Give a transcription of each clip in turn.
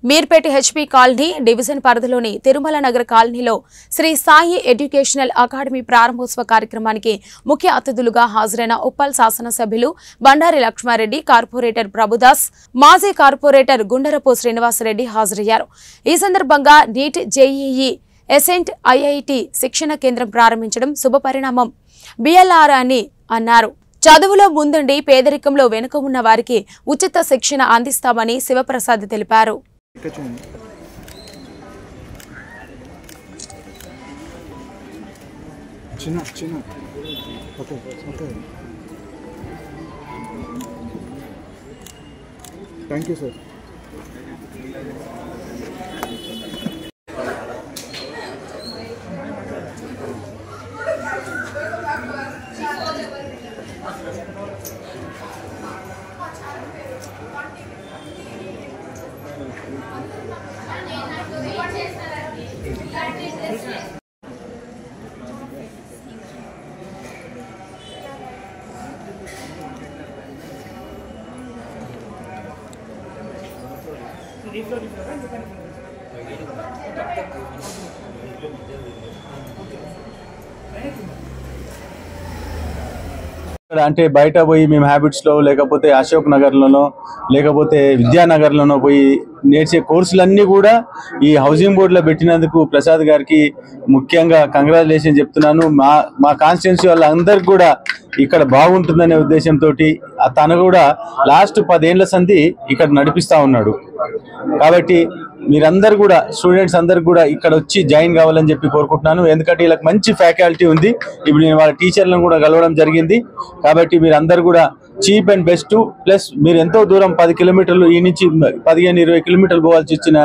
Meerpet HP colony division పరిధిలోని తిరుమల నగర్ కాలనీలో Shri Sai educational academy ప్రారంభోత్సవ కార్యక్రమానికి ముఖ్య అతిథులుగా హాజరైన ఉప్పల్ శాసనసభ్యులు బండారి లక్ష్మారెడ్డి, కార్పొరేటర్ ప్రభుదాస్, మాజీ కార్పొరేటర్ గుండరపు శ్రీనివాసరెడ్డి హాజరయ్యారు. ఈ సందర్భంగా నీట్, జేఈఈ, ఎసెంట్, ఐఐటి శిక్షణ కేంద్రం ప్రారంభించడం శుభపరిణామం బిఎల్ఆర్ అని అన్నారు. చదువులో ముందుండి పేదరికంలో వెనుక ఉన్న వారికి ఉచిత శిక్షణ అందిస్తామని శివప్రసాద్ తెలిపారు. Thank you, sir. అంటే బయట పోయి మేము హ్యాబిట్స్లో లేకపోతే అశోక్ నగర్లోనో లేకపోతే విద్యానగర్లోనో పోయి నేర్చే కోర్సులన్నీ కూడా ఈ హౌసింగ్ బోర్డులో పెట్టినందుకు ప్రసాద్ గారికి ముఖ్యంగా కంగ్రాచులేషన్ చెప్తున్నాను. మా కాన్స్టిట్యున్సీ వాళ్ళందరికీ కూడా ఇక్కడ బాగుంటుందనే ఉద్దేశంతో తను కూడా లాస్ట్ 10 ఏళ్ల సంధి ఇక్కడ నడిపిస్తూ ఉన్నాడు. కాబట్టి మీరందరూ కూడా స్టూడెంట్స్ అందరు కూడా ఇక్కడ వచ్చి జాయిన్ కావాలని చెప్పి కోరుకుంటున్నాను. ఎందుకంటే వీళ్ళకి మంచి ఫ్యాకల్టీ ఉంది. ఇప్పుడు నేను వాళ్ళ టీచర్లను కూడా కలవడం జరిగింది. కాబట్టి మీరందరూ కూడా చీప్ అండ్ బెస్ట్, ప్లస్ మీరు ఎంతో దూరం 10 కిలోమీటర్లు ఈ నుంచి 15-20 కిలోమీటర్లు పోవాల్సి వచ్చిన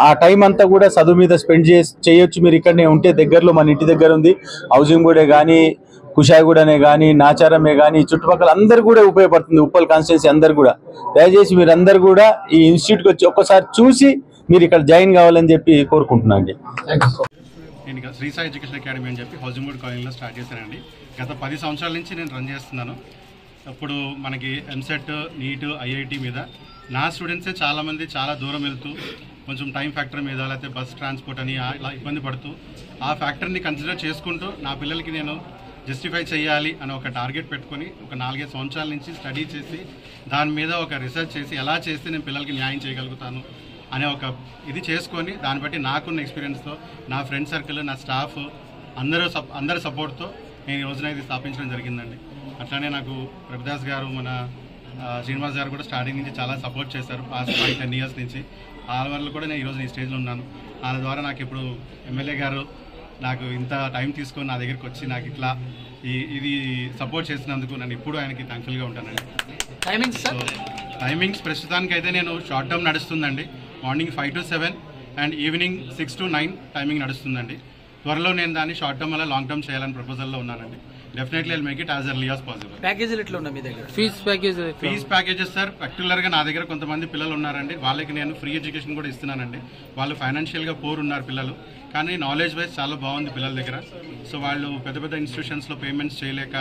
ఆ టైం అంతా కూడా చదువు మీద స్పెండ్ చేయొచ్చు. మీరు ఇక్కడనే ఉంటే దగ్గరలో మన ఇంటి దగ్గర ఉంది హౌసింగ్ బోర్డే కానీ, కుషాయిగూడనే కానీ, నాచారమే కానీ, చుట్టుపక్కల అందరు కూడా ఉపయోగపడుతుంది. ఉప్పల్ కాన్స్టిట్యున్సీ అందరు కూడా దయచేసి మీరందరూ కూడా ఈ ఇన్స్టిట్యూట్కి వచ్చి ఒక్కసారి చూసి మీరు ఇక్కడ జాయిన్ కావాలని చెప్పి కోరుకుంటున్నాను. నేను శ్రీ సాయి ఎడ్యుకేషన్ అకాడమీ అని చెప్పి హౌసింగ్ బోర్డ్ కాలనీలో స్టార్ట్ చేశానండి. గత 10 సంవత్సరాల నుంచి నేను రన్ చేస్తున్నాను. అప్పుడు మనకి ఎంసెట్, నీట్, ఐఐటి మీద నా స్టూడెంట్సే చాలామంది చాలా దూరం వెళ్తూ కొంచెం టైం ఫ్యాక్టర్ మీద లేకపోతే బస్ ట్రాన్స్పోర్ట్ అని ఇలా ఇబ్బంది పడుతూ ఆ ఫ్యాక్టర్ని కన్సిడర్ చేసుకుంటూ నా పిల్లలకి నేను జస్టిఫై చేయాలి అని ఒక టార్గెట్ పెట్టుకొని ఒక 4-5 సంవత్సరాల నుంచి స్టడీ చేసి దాని మీద ఒక రీసెర్చ్ చేసి ఎలా చేస్తే నేను పిల్లలకి న్యాయం చేయగలుగుతాను అనే ఒక ఇది చేసుకొని దాన్ని బట్టి నాకున్న ఎక్స్పీరియన్స్తో నా ఫ్రెండ్ సర్కిల్, నా స్టాఫ్ అందరి సపోర్ట్తో నేను ఈ రోజున ఇది స్థాపించడం జరిగిందండి. అట్లానే నాకు ప్రభుదాస్ గారు, మన శ్రీనివాస్ గారు కూడా స్టార్టింగ్ నుంచి చాలా సపోర్ట్ చేశారు. పాస్ట్ 10 ఇయర్స్ నుంచి వాళ్ళ వల్ల కూడా నేను ఈరోజు ఈ స్టేజ్లో ఉన్నాను. వాళ్ళ ద్వారా నాకు ఇప్పుడు ఎమ్మెల్యే గారు నాకు ఇంత టైం తీసుకొని నా దగ్గరికి వచ్చి నాకు ఇట్లా ఇది సపోర్ట్ చేసినందుకు నేను ఇప్పుడు ఆయనకి థ్యాంక్ఫుల్గా ఉంటానండి. టైమింగ్స్ ప్రస్తుతానికి అయితే నేను షార్ట్ టర్మ్ నడుస్తుందండి. Morning 5 to 7 and evening 6 to 9 timing నడుస్తుందండి. త్వరలో నేను దాన్ని షార్ట్ టర్మ్ వల్ల లాంగ్ టర్మ్ చేయాలని ప్రపోజల్లో ఉన్నానండి. Definitely I'll make it as early as possible. ప్యాకేజీలు ఎట్లా ఉన్నాయి మీ దగ్గర? ఫీజ్ ప్యాకేజెస్ సార్, పర్టికులర్గా నా దగ్గర కొంతమంది పిల్లలు ఉన్నారండి. వాళ్ళకి నేను ఫ్రీ ఎడ్యుకేషన్ కూడా ఇస్తున్నానండి. వాళ్ళు ఫైనాన్షియల్గా పూర్ ఉన్నారు పిల్లలు, కానీ నాలెడ్జ్ వైజ్ చాలా బాగుంది పిల్లల దగ్గర. సో వాళ్ళు పెద్ద పెద్ద ఇన్స్టిట్యూషన్స్లో పేమెంట్స్ చేయలేక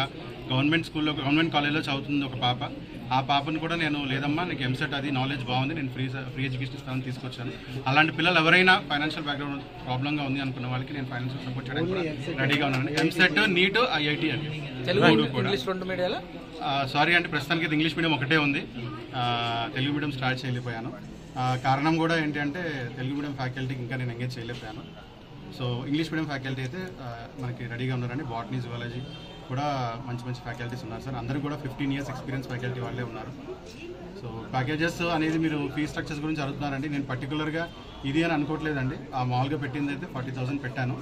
గవర్నమెంట్ కాలేజ్లో చదువుతుంది ఒక పాప. ఆ పాపను కూడా నేను లేదమ్మా నీకు ఎంసెట్ అది నాలెడ్జ్ బాగుంది, నేను ఫ్రీ ఎడ్యుకేషన్ ఇస్తానని తీసుకొచ్చాను. అలాంటి పిల్లలు ఎవరైనా ఫైనాన్షియల్ బ్యాక్గ్రౌండ్ ప్రాబ్లంగా ఉంది అనుకున్న వాళ్ళకి నేను ఫైనాన్షియల్ సపోర్ట్ చేయడానికి కూడా రెడీగా ఉన్నాను. ఎంసెట్, నీట్, ఐఐటి అండి. సారీ అంటే ప్రస్తుతానికి ఇంగ్లీష్ మీడియం ఒకటే ఉంది. తెలుగు మీడియం స్టార్ట్ చేయలేకపోయాను. కారణం కూడా ఏంటి అంటే తెలుగు మీడియం ఫ్యాకల్టీకి ఇంకా నేను ఎంగేజ్ చేయలేకపోయాను. సో ఇంగ్లీష్ మీడియం ఫ్యాకల్టీ అయితే మనకి రెడీగా ఉన్నారండి. బాటనీ, జువాలజీ కూడా మంచి ఫ్యాకల్టీస్ ఉన్నారు సార్. అందరూ కూడా 15 years ఎక్స్పీరియన్స్ ఫ్యాకల్టీ వాళ్ళే ఉన్నారు. సో ప్యాకేజెస్ అనేది మీరు ఫీ స్ట్రక్చర్స్ గురించి అడుగుతున్నారండి. నేను పర్టికులర్గా ఇది అని అనుకోవట్లేదండి. ఆ మామూలుగా పెట్టింది అయితే 40,000 పెట్టాను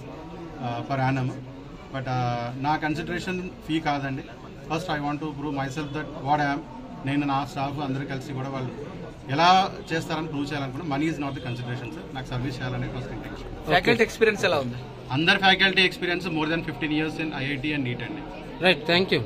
పర్ యానమ్. బట్ నా కన్సిడరేషన్ ఫీ కాదండి. First I want to prove my self that what I'm. నేను నా స్టాఫ్ అందరూ కలిసి కూడా వాళ్ళు ఎలా చేస్తారని ప్రూవ్ చేయాలనుకుంటే money is not the consideration sir. నాకు సర్వీస్ చేయాలనే ఫస్ట్ ఇంటెన్షన్. ఫ్యాకల్టీ ఎక్స్పీరియన్స్ ఎలా ఉంది? అందరు faculty experience more than 15 years in IIT and NEET అండి. Right, thank you.